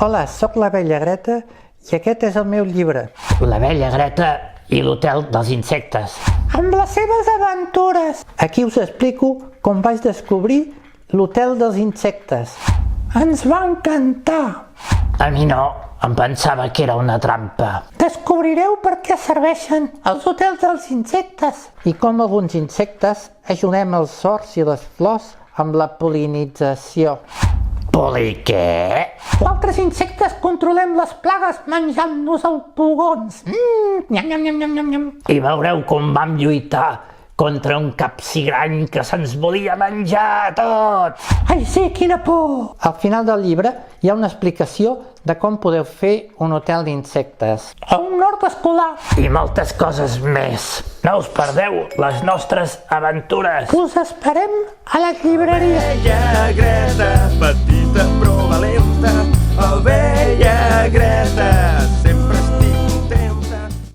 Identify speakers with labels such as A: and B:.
A: Hola, sóc la vella Greta i aquest és el meu llibre.
B: La vella Greta i l'hotel dels insectes.
A: Amb les seves aventures! Aquí us explico com vaig descobrir l'hotel dels insectes. Ens va encantar!
B: A mi no, em pensava que era una trampa.
A: Descobrireu per què serveixen els hotels dels insectes i com alguns insectes ajudem els horts i les flors amb la pol·linització.
B: Poli què?
A: Altres insectes controlem les plagues menjant-nos els pugons. Nyam, nyam, nyam, nyam, nyam.
B: I veureu com vam lluitar contra un capsigrany que se'ns volia menjar a tots.
A: Ai, sí, quina por! Al final del llibre hi ha una explicació de com podeu fer un hotel d'insectes. O un hort escolar.
B: I moltes coses més. No us perdeu les nostres aventures.
A: Us esperem a la llibreria.
C: Vella Greta, petita però valenta.